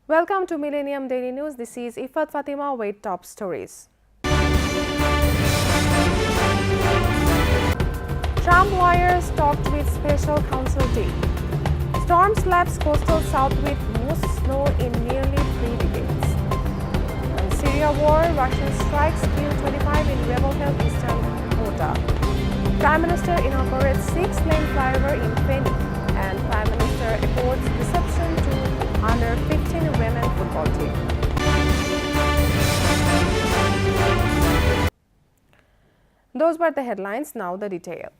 Welcome to Millennium Daily News. This is Ifat Fatima with top stories. Trump lawyers talked with special counsel team. Storm slaps coastal south with most snow in nearly 3 decades. And Syria war, Russian strikes kill 25 in rebel held eastern Ghouta. Prime Minister inaugurates 6-lane flyover in Feni, and Prime Minister accords reception to under 15 women football team. Those were the headlines, now the detail.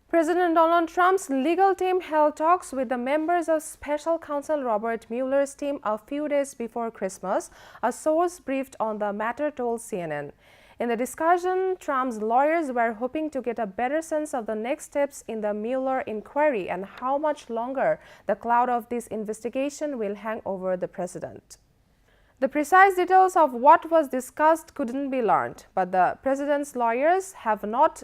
President Donald Trump's legal team held talks with the members of Special Counsel Robert Mueller's team a few days before Christmas, a source briefed on the matter told CNN. In the discussion, Trump's lawyers were hoping to get a better sense of the next steps in the Mueller inquiry and how much longer the cloud of this investigation will hang over the president. The precise details of what was discussed couldn't be learned, but the president's lawyers have not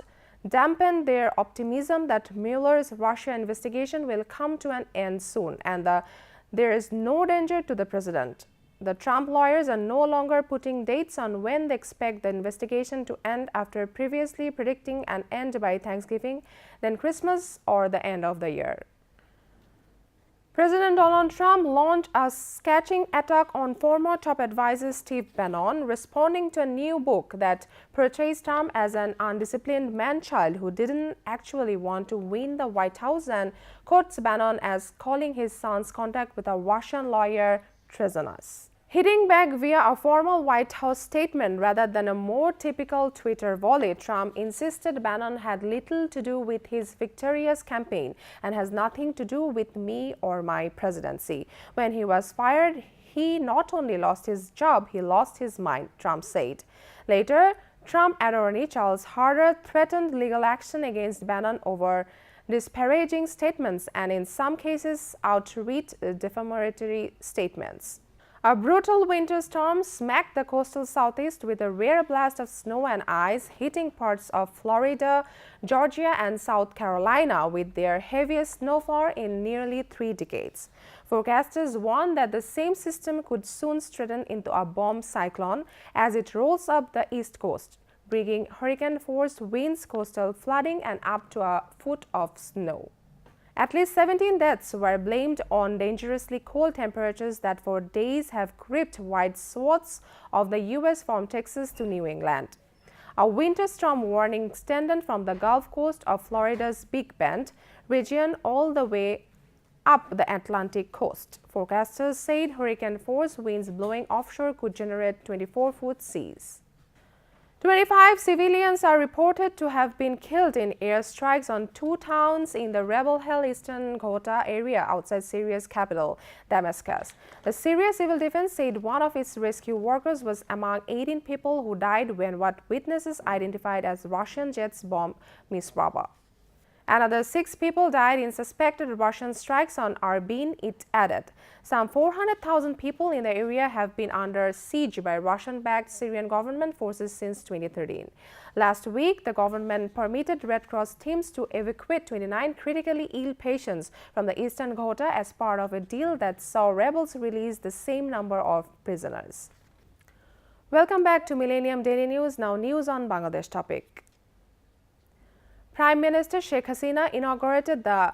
dampened their optimism that Mueller's Russia investigation will come to an end soon and there is no danger to the president. The Trump lawyers are no longer putting dates on when they expect the investigation to end after previously predicting an end by Thanksgiving, then Christmas or the end of the year. President Donald Trump launched a scathing attack on former top advisor Steve Bannon, responding to a new book that portrays Trump as an undisciplined man-child who didn't actually want to win the White House and quotes Bannon as calling his son's contact with a Russian lawyer treasonous. Hitting back via a formal White House statement rather than a more typical Twitter volley, Trump insisted Bannon had little to do with his victorious campaign and has nothing to do with me or my presidency. When he was fired, he not only lost his job, he lost his mind, Trump said. Later, Trump attorney Charles Harder threatened legal action against Bannon over disparaging statements and in some cases outright defamatory statements. A brutal winter storm smacked the coastal southeast with a rare blast of snow and ice, hitting parts of Florida, Georgia, and South Carolina with their heaviest snowfall in nearly 3 decades. Forecasters warned that the same system could soon strengthen into a bomb cyclone as it rolls up the east coast, bringing hurricane-force winds, coastal flooding, and up to a foot of snow. At least 17 deaths were blamed on dangerously cold temperatures that for days have gripped wide swaths of the U.S. from Texas to New England. A winter storm warning extended from the Gulf Coast of Florida's Big Bend region all the way up the Atlantic coast. Forecasters said hurricane-force winds blowing offshore could generate 24-foot seas. 25 civilians are reported to have been killed in airstrikes on 2 towns in the rebel-held eastern Ghouta area outside Syria's capital, Damascus. The Syria Civil Defense said one of its rescue workers was among 18 people who died when what witnesses identified as Russian jets bombed Misraba. Another 6 people died in suspected Russian strikes on Arbil, it added. Some 400,000 people in the area have been under siege by Russian-backed Syrian government forces since 2013. Last week, the government permitted Red Cross teams to evacuate 29 critically ill patients from the eastern Ghouta as part of a deal that saw rebels release the same number of prisoners. Welcome back to Millennium Daily News, now news on Bangladesh topic. Prime Minister Sheikh Hasina inaugurated the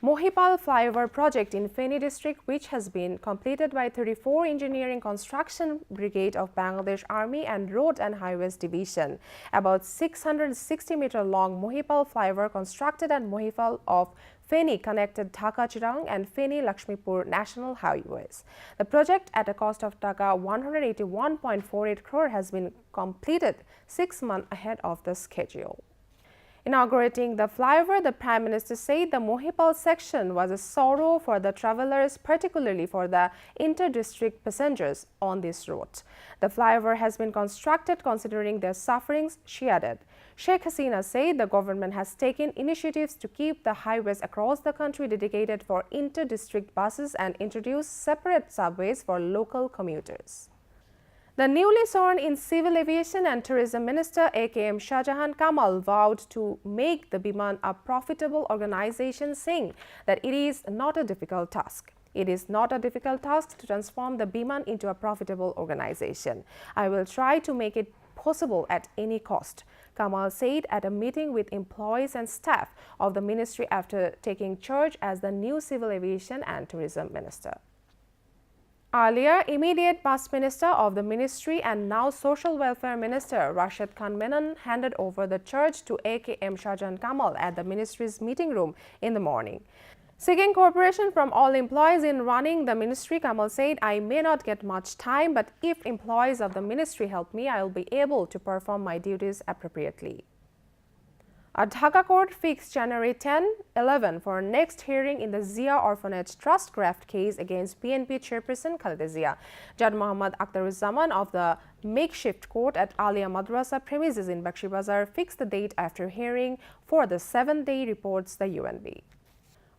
Mohipal flyover project in Feni district, which has been completed by 34 Engineering Construction Brigade of Bangladesh Army and Road and Highways Division. About 660-meter long Mohipal flyover constructed at Mohipal of Feni connected Dhaka-Chirang and Feni-Lakshmipur national highways. The project, at a cost of Taka 181.48 crore, has been completed 6 months ahead of the schedule. Inaugurating the flyover, the Prime Minister said the Mohipal section was a sorrow for the travelers, particularly for the inter-district passengers on this route. The flyover has been constructed considering their sufferings, she added. Sheikh Hasina said the government has taken initiatives to keep the highways across the country dedicated for inter-district buses and introduce separate subways for local commuters. The newly sworn-in Civil Aviation and Tourism Minister A.K.M. Shahjahan Kamal vowed to make the Biman a profitable organization, saying that it is not a difficult task. It is not a difficult task to transform the Biman into a profitable organization. I will try to make it possible at any cost, Kamal said at a meeting with employees and staff of the ministry after taking charge as the new Civil Aviation and Tourism Minister. Earlier, immediate past minister of the ministry and now Social Welfare Minister Rashid Khan Menon handed over the charge to AKM Shahjahan Kamal at the ministry's meeting room in the morning. Seeking cooperation from all employees in running the ministry, Kamal said, I may not get much time, but if employees of the ministry help me, I will be able to perform my duties appropriately. A Dhaka court fixed January 10-11 for next hearing in the Zia Orphanage Trust graft case against BNP chairperson Khaleda Zia. Judge Muhammad Akhtaruzzaman of the makeshift court at Alia Madrasa premises in Bakshi Bazar fixed the date after hearing for the 7-day, reports the UNB.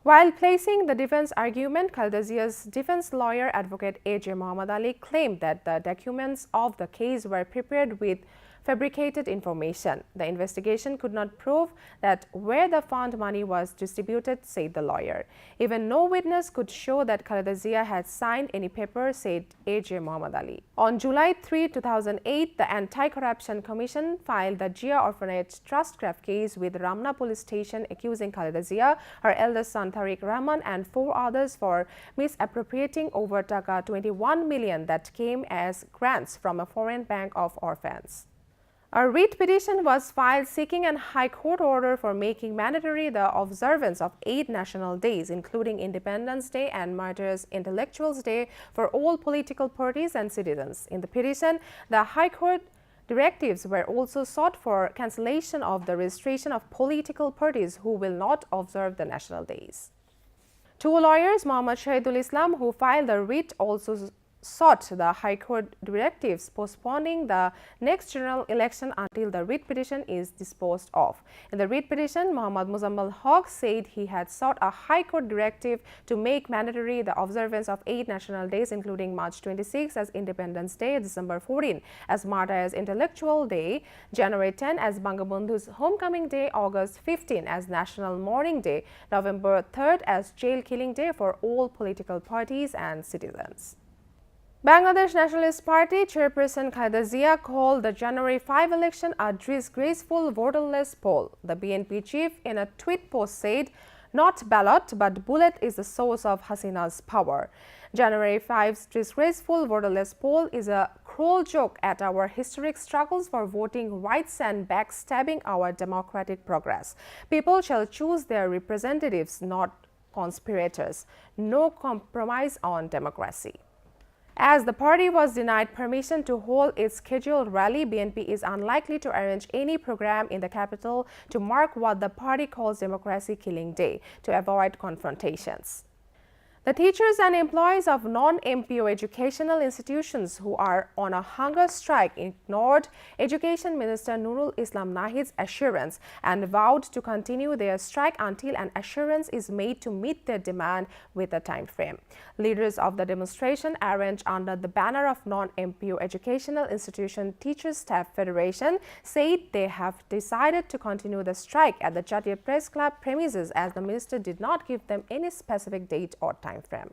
While placing the defense argument, Khaleda Zia's defense lawyer, advocate A.J. Muhammad Ali, claimed that the documents of the case were prepared with fabricated information. The investigation could not prove that where the fund money was distributed, said the lawyer. Even no witness could show that Khaleda Zia had signed any paper, said A.J. Muhammad Ali. On July 3, 2008, the Anti-Corruption Commission filed the Zia Orphanage Trust graft case with Ramna Police Station, accusing Khaleda Zia, her eldest son Tariq Rahman and 4 others for misappropriating over Taka 21 million that came as grants from a foreign bank of orphans. A writ petition was filed seeking a High Court order for making mandatory the observance of 8 national days, including Independence Day and Martyrs' Intellectuals' Day, for all political parties and citizens. In the petition, the High Court directives were also sought for cancellation of the registration of political parties who will not observe the national days. 2 lawyers, Muhammad Shahidul Islam, who filed the writ, also sought the High Court directives postponing the next general election until the writ petition is disposed of. In the writ petition, Muhammad Muzammal Haq said he had sought a High Court directive to make mandatory the observance of 8 national days, including March 26 as Independence Day, December 14 as Martyrs' Intellectual Day, January 10 as Bangabandhu's Homecoming Day, August 15 as National Mourning Day, November 3 as Jail Killing Day for all political parties and citizens. Bangladesh Nationalist Party chairperson Khaleda Zia called the January 5 election a disgraceful voterless poll. The BNP chief in a tweet post said, "Not ballot, but bullet is the source of Hasina's power. January 5's disgraceful voterless poll is a cruel joke at our historic struggles for voting rights and backstabbing our democratic progress. People shall choose their representatives, not conspirators. No compromise on democracy." As the party was denied permission to hold its scheduled rally, BNP is unlikely to arrange any program in the capital to mark what the party calls Democracy Killing Day to avoid confrontations. The teachers and employees of non-MPO educational institutions who are on a hunger strike ignored Education Minister Nurul Islam Nahid's assurance and vowed to continue their strike until an assurance is made to meet their demand with a time frame. Leaders of the demonstration, arranged under the banner of Non-MPO Educational Institution Teachers Staff Federation, said they have decided to continue the strike at the Jatiya Press Club premises as the minister did not give them any specific date or time frame.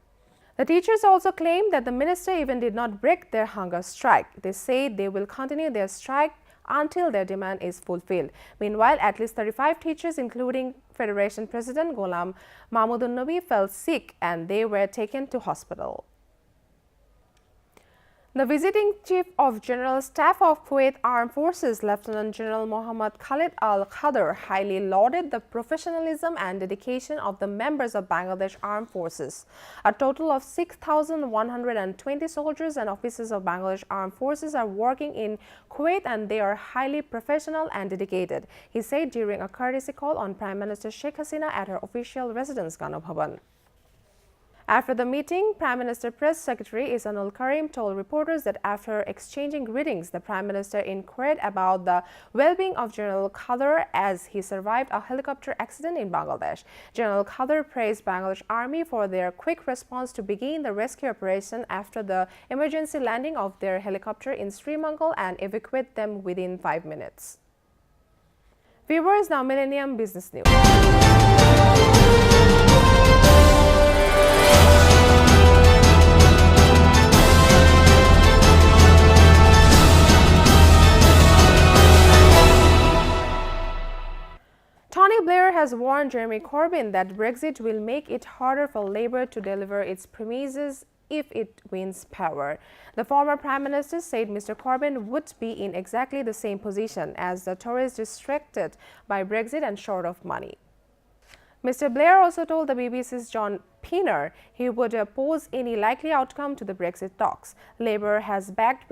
The teachers also claimed that the minister even did not break their hunger strike. They said they will continue their strike until their demand is fulfilled. Meanwhile, at least 35 teachers, including Federation President Ghulam Mahmudun Nabi, fell sick and they were taken to hospital. The visiting Chief of General Staff of Kuwait Armed Forces, Lieutenant General Mohammad Khalid Al-Khadr, highly lauded the professionalism and dedication of the members of Bangladesh Armed Forces. A total of 6,120 soldiers and officers of Bangladesh Armed Forces are working in Kuwait and they are highly professional and dedicated, he said during a courtesy call on Prime Minister Sheikh Hasina at her official residence, Gana Bhavan. After the meeting, Prime Minister Press Secretary Ihsanul Karim told reporters that after exchanging greetings, the Prime Minister inquired about the well-being of General Khadr as he survived a helicopter accident in Bangladesh. General Khadr praised Bangladesh Army for their quick response to begin the rescue operation after the emergency landing of their helicopter in Srimangal and evacuate them within 5 minutes. Viewers, now Millennium Business News. warned Jeremy Corbyn that Brexit will make it harder for Labour to deliver its promises if it wins power. The former Prime Minister said Mr. Corbyn would be in exactly the same position as the Tories, distracted by Brexit and short of money. Mr. Blair also told the BBC's John Pinner he would oppose any likely outcome to the Brexit talks. Labour has backed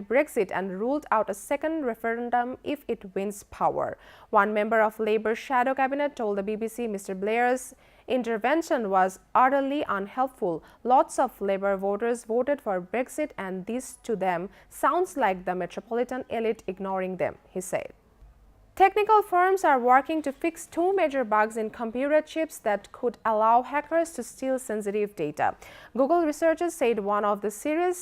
Brexit and ruled out a second referendum if it wins power. One member of Labour's shadow cabinet told the BBC Mr. Blair's intervention was utterly unhelpful. Lots of Labour voters voted for Brexit and this to them sounds like the metropolitan elite ignoring them, he said. Technical firms are working to fix two major bugs in computer chips that could allow hackers to steal sensitive data. Google researchers said one of the serious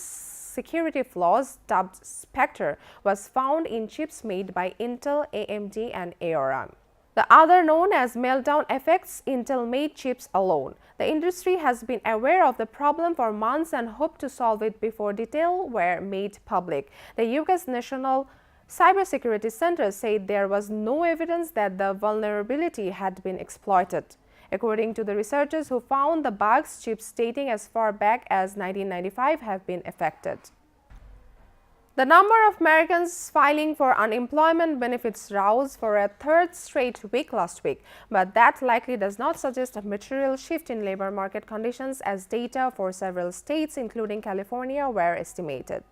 security flaws, dubbed Spectre, was found in chips made by Intel, AMD, and ARM. The other, known as meltdown effects, Intel made chips alone. The industry has been aware of the problem for months and hoped to solve it before details were made public. The UK's National Cybersecurity Center said there was no evidence that the vulnerability had been exploited. According to the researchers who found the bugs, chips dating as far back as 1995 have been affected. The number of Americans filing for unemployment benefits rose for a third straight week last week, but that likely does not suggest a material shift in labor market conditions as data for several states, including California, were estimated.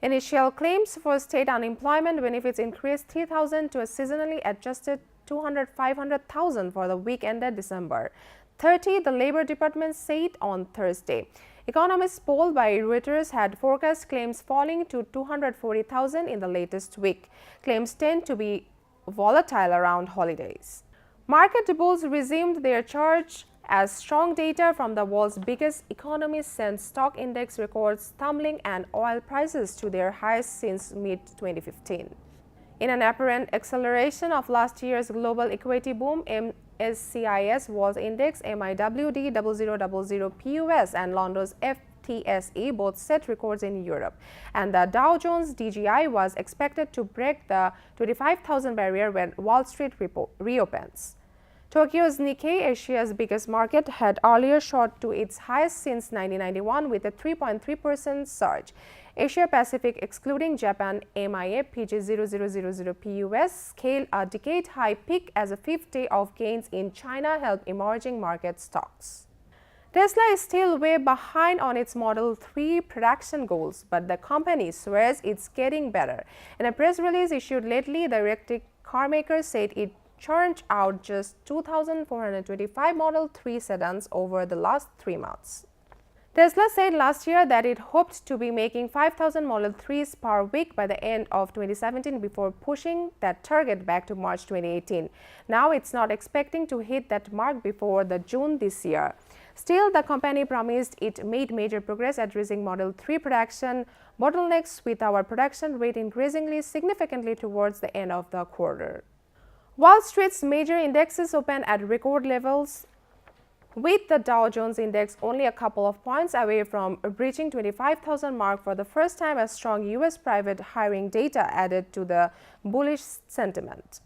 Initial claims for state unemployment benefits increased 3,000 to a seasonally adjusted 500,000 for the week ended December 30, the Labor Department said on Thursday. Economists polled by Reuters had forecast claims falling to 240,000 in the latest week. Claims tend to be volatile around holidays. Market bulls resumed their charge as strong data from the world's biggest economy sent stock index records tumbling and oil prices to their highest since mid-2015. In an apparent acceleration of last year's global equity boom, MSCI's World Index, MIWD 0000 PUS, and London's FTSE both set records in Europe, and the Dow Jones DJI was expected to break the 25,000 barrier when Wall Street reopens. Tokyo's Nikkei, Asia's biggest market, had earlier shot to its highest since 1991 with a 3.3% surge. Asia Pacific, excluding Japan, MIA PJ0000 PUS, scaled a decade-high peak as a fifth day of gains in China helped emerging market stocks. Tesla is still way behind on its Model 3 production goals, but the company swears it's getting better. In a press release issued lately, the electric car maker said it churned out just 2,425 Model 3 sedans over the last 3 months. Tesla said last year that it hoped to be making 5,000 Model 3s per week by the end of 2017 before pushing that target back to March 2018. Now it's not expecting to hit that mark before the June this year. Still, the company promised it made major progress addressing Model 3 production bottlenecks, with our production rate increasingly significantly towards the end of the quarter. Wall Street's major indexes opened at record levels, with the Dow Jones Index only a couple of points away from breaching 25,000 mark for the first time as strong U.S. private hiring data added to the bullish sentiment.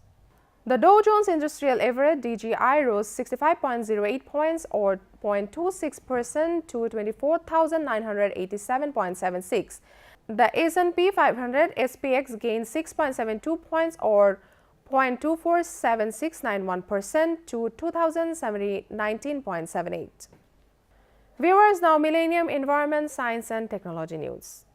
The Dow Jones Industrial Average DJI rose 65.08 points or 0.26% to 24,987.76. The S&P 500 SPX gained 6.72 points or 0.247691% to 2,019.78. Viewers, now Millennium Environment, Science and Technology News.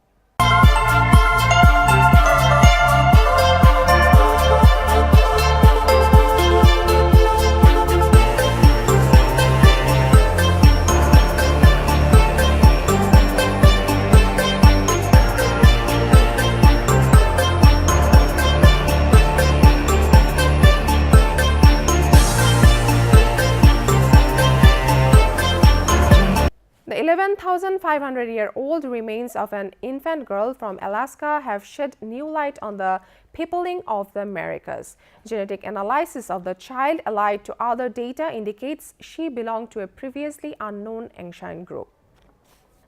The 11,500-year-old remains of an infant girl from Alaska have shed new light on the peopling of the Americas. Genetic analysis of the child, allied to other data, indicates she belonged to a previously unknown ancient group.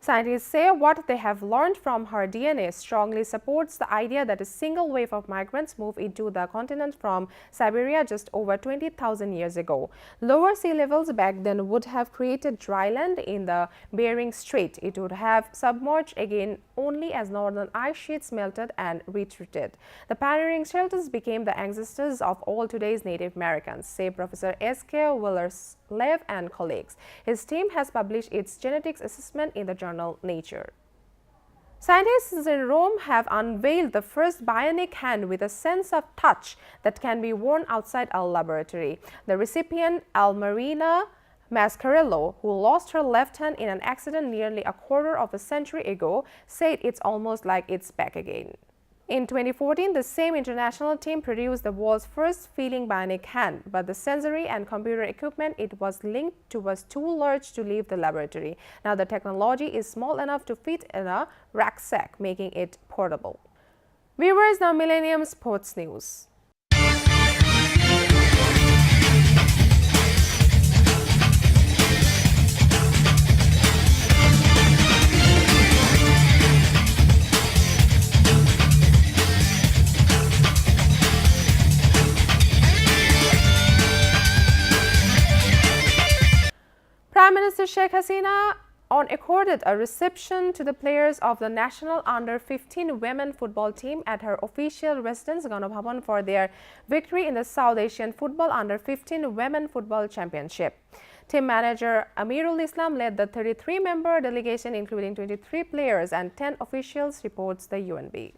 Scientists say what they have learned from her DNA strongly supports the idea that a single wave of migrants moved into the continent from Siberia just over 20,000 years ago. Lower sea levels back then would have created dry land in the Bering Strait. It would have submerged again only as northern ice sheets melted and retreated. The pioneering shelters became the ancestors of all today's Native Americans, say Professor S.K. Willerslev and colleagues. His team has published its genetics assessment in the journal Nature. Scientists in Rome have unveiled the first bionic hand with a sense of touch that can be worn outside a laboratory. The recipient, Almarina Mascarello, who lost her left hand in an accident nearly a quarter of a century ago, said it's almost like it's back again. In 2014, the same international team produced the world's first feeling bionic hand, but the sensory and computer equipment it was linked to was too large to leave the laboratory. Now the technology is small enough to fit in a rucksack, making it portable. Viewers, now Millennium Sports News. Prime Minister Sheikh Hasina accorded a reception to the players of the national under-15 women football team at her official residence, Ganabhavan, for their victory in the South Asian Football Under-15 Women Football Championship. Team manager Amirul Islam led the 33-member delegation, including 23 players and 10 officials, reports the UNB.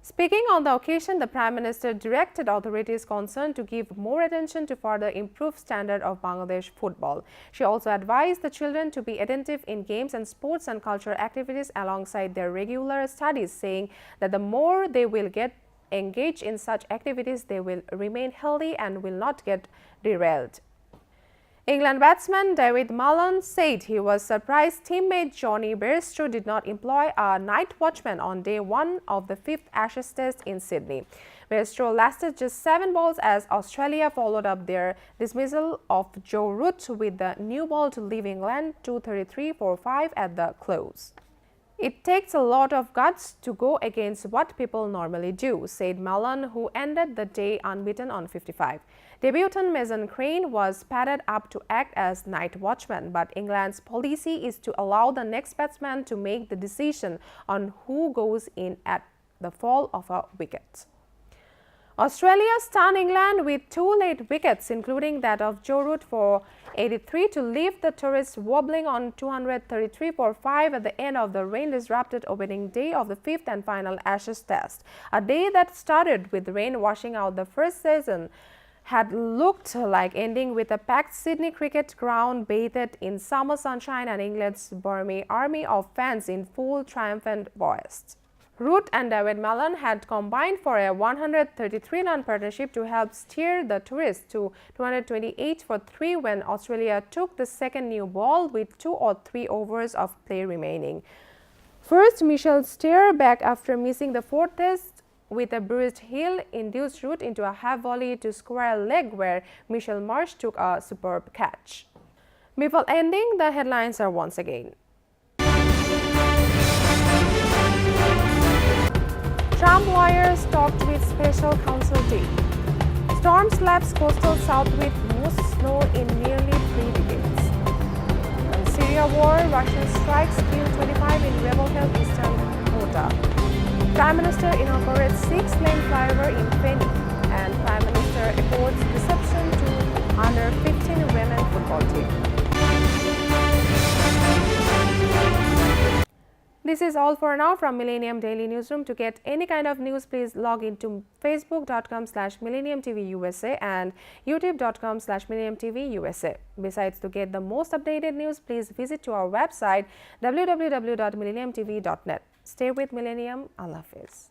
Speaking on the occasion, the Prime Minister directed authorities concerned to give more attention to further improve standard of Bangladesh football. She also advised the children to be attentive in games and sports and cultural activities alongside their regular studies, saying that the more they will get engaged in such activities, they will remain healthy and will not get derailed. England batsman David Mullen said he was surprised teammate Johnny Bairstow did not employ a night watchman on day one of the 5th Ashes Test in Sydney. Bairstow lasted just 7 balls as Australia followed up their dismissal of Joe Root with the new ball to leave England 233 for 5 at the close. It takes a lot of guts to go against what people normally do, said Mullen, who ended the day unbeaten on 55. Debutant Mason Crane was padded up to act as night watchman, but England's policy is to allow the next batsman to make the decision on who goes in at the fall of a wicket. Australia stunned England with 2 late wickets, including that of Joe Root for 83 to leave the tourists wobbling on 233 for 5 at the end of the rain-disrupted opening day of the 5th and final Ashes Test. A day that started with rain washing out the first season had looked like ending with a packed Sydney cricket ground bathed in summer sunshine and England's Burmese army of fans in full triumphant boast. Root and David Mullen had combined for a 133-run partnership to help steer the tourists to 228 for 3 when Australia took the second new ball with 2 or 3 overs of play remaining. First, Michelle Steer, back after missing the 4th test with a bruised heel, induced Root into a half volley to square leg where Michelle Marsh took a superb catch. Before ending, the headlines are once again. Trump lawyers talked with special counsel team. Storm slaps coastal south with most snow in nearly 3 decades. And Syria war, Russian strikes kill 25 in rebel-held eastern Ghouta. Prime Minister inaugurates 6-lane flyover in Feni. And Prime Minister accords reception to under-15 women football team. This is all for now from Millennium Daily Newsroom. To get any kind of news, please log into facebook.com/MillenniumTVUSA and youtube.com/MillenniumTVUSA. Besides, to get the most updated news, please visit to our website www.millenniumtv.net. Stay with Millennium. Allah Hafiz.